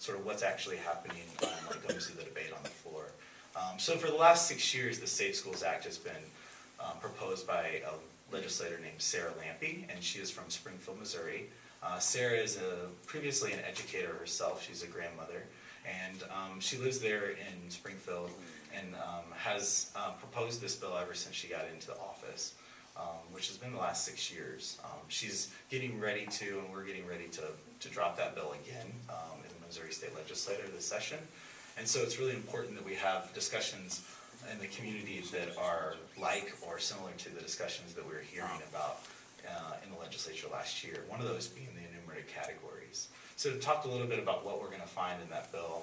sort of what's actually happening when it comes to the debate on the floor. So for the last 6 years, the Safe Schools Act has been proposed by a legislator named Sarah Lampe, and she is from Springfield, Missouri. Sarah is previously an educator herself. She's a grandmother, and she lives there in Springfield and has proposed this bill ever since she got into the office, which has been the last 6 years. She's getting ready to, and we're getting ready to drop that bill again in the Missouri State Legislature this session. And so it's really important that we have discussions in the community that are like or similar to the discussions that we were hearing about in the legislature last year, one of those being the enumerated categories. So to talk a little bit about what we're going to find in that bill,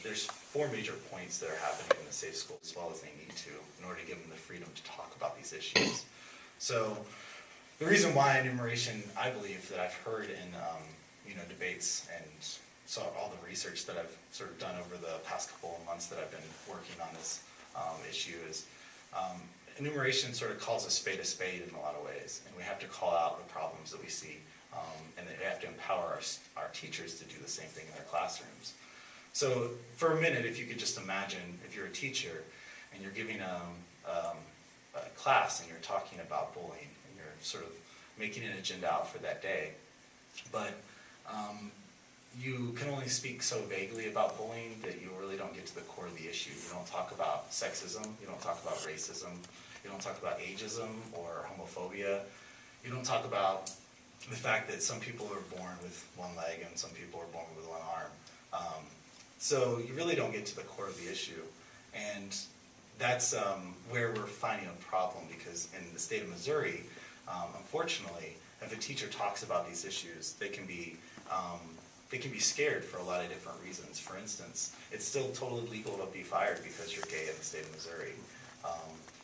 there's 4 major points that are happening in the safe school as well as they need to in order to give them the freedom to talk about these issues. So the reason why enumeration, I believe, that I've heard in debates and saw all the research that I've sort of done over the past couple of months that I've been working on this issue is enumeration sort of calls a spade in a lot of ways, and we have to call out the problems that we see, and we have to empower our teachers to do the same thing in their classrooms. So for a minute, if you could just imagine if you're a teacher and you're giving a class and you're talking about bullying and you're sort of making an agenda out for that day, but you can only speak so vaguely about bullying that you really don't get to the core of the issue. You don't talk about sexism, you don't talk about racism, you don't talk about ageism or homophobia, you don't talk about the fact that some people are born with one leg and some people are born with one arm. So you really don't get to the core of the issue. And that's where we're finding a problem, because in the state of Missouri, unfortunately, if a teacher talks about these issues, they can be scared for a lot of different reasons. For instance, it's still totally legal to be fired because you're gay in the state of Missouri.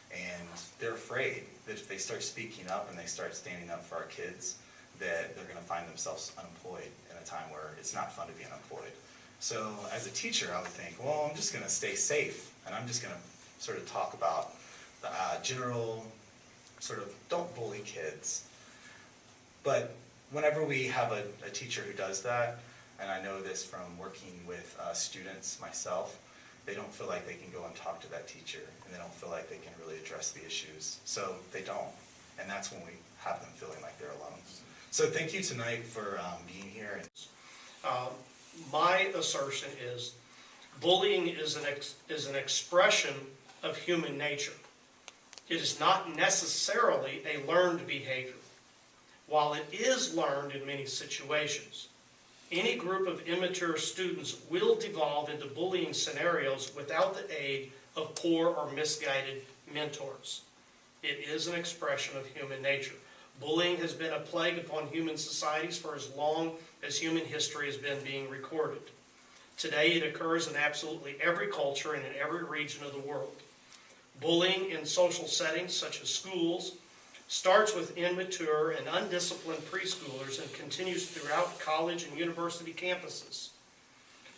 And they're afraid that if they start speaking up and they start standing up for our kids, that they're going to find themselves unemployed in a time where it's not fun to be unemployed. So as a teacher, I would think, well, I'm just going to stay safe, and I'm just going to sort of talk about the general sort of don't bully kids. But whenever we have a teacher who does that, and I know this from working with students myself, they don't feel like they can go and talk to that teacher, and they don't feel like they can really address the issues. So they don't, and that's when we have them feeling like they're alone. So thank you tonight for being here. My assertion is bullying is an expression of human nature. It is not necessarily a learned behavior. While it is learned in many situations, any group of immature students will devolve into bullying scenarios without the aid of poor or misguided mentors. It is an expression of human nature. Bullying has been a plague upon human societies for as long as human history has been being recorded. Today it occurs in absolutely every culture and in every region of the world. Bullying in social settings such as schools starts with immature and undisciplined preschoolers and continues throughout college and university campuses.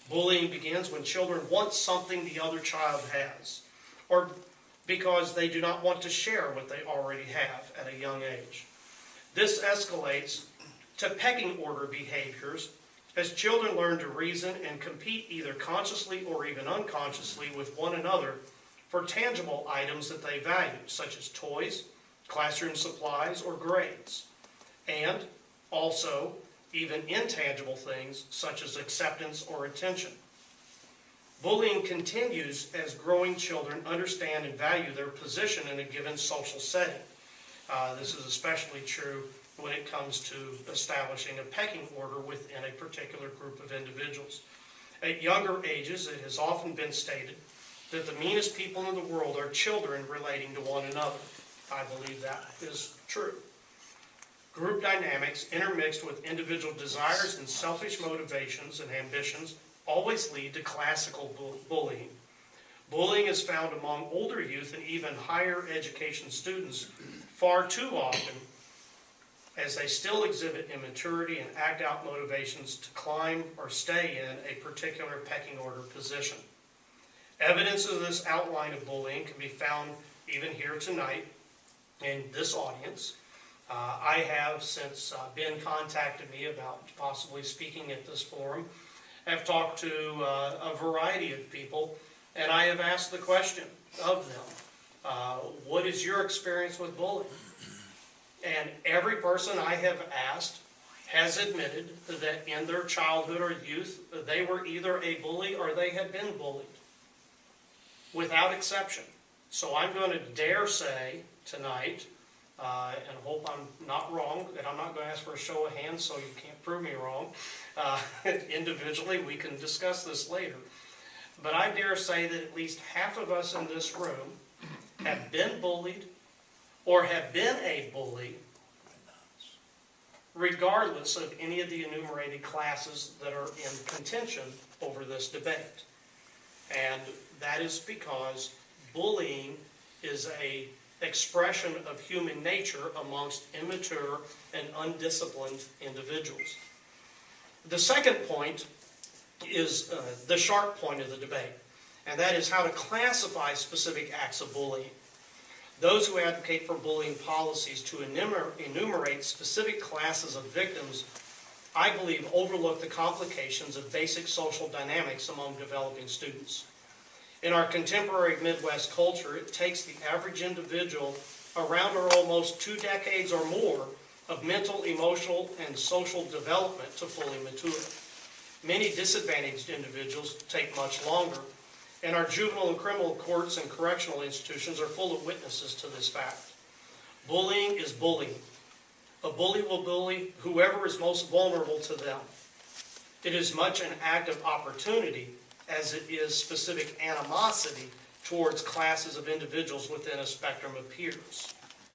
Bullying begins when children want something the other child has, or because they do not want to share what they already have at a young age. This escalates to pecking order behaviors as children learn to reason and compete either consciously or even unconsciously with one another for tangible items that they value, such as toys, classroom supplies, or grades, and also even intangible things such as acceptance or attention. Bullying continues as growing children understand and value their position in a given social setting. This is especially true when it comes to establishing a pecking order within a particular group of individuals. At younger ages, it has often been stated that the meanest people in the world are children relating to one another. I believe that is true. Group dynamics intermixed with individual desires and selfish motivations and ambitions always lead to classical bullying. Bullying is found among older youth and even higher education students far too often, as they still exhibit immaturity and act out motivations to climb or stay in a particular pecking order position. Evidence of this outline of bullying can be found even here tonight in this audience. I have, since Ben contacted me about possibly speaking at this forum, have talked to a variety of people, and I have asked the question of them, what is your experience with bullying? And every person I have asked has admitted that in their childhood or youth, they were either a bully or they had been bullied, without exception. So I'm going to dare say tonight, and hope I'm not wrong, that I'm not going to ask for a show of hands, so you can't prove me wrong. Individually, we can discuss this later. But I dare say that at least half of us in this room have been bullied or have been a bully, regardless of any of the enumerated classes that are in contention over this debate. And that is because bullying is an expression of human nature amongst immature and undisciplined individuals. The second point is the sharp point of the debate, and that is how to classify specific acts of bullying. Those who advocate for bullying policies to enumerate specific classes of victims, I believe, overlook the complications of basic social dynamics among developing students. In our contemporary Midwest culture, it takes the average individual around or almost 2 decades or more of mental, emotional, and social development to fully mature. Many disadvantaged individuals take much longer, and our juvenile and criminal courts and correctional institutions are full of witnesses to this fact. Bullying is bullying. A bully will bully whoever is most vulnerable to them. It is much an act of opportunity as it is specific animosity towards classes of individuals within a spectrum of peers.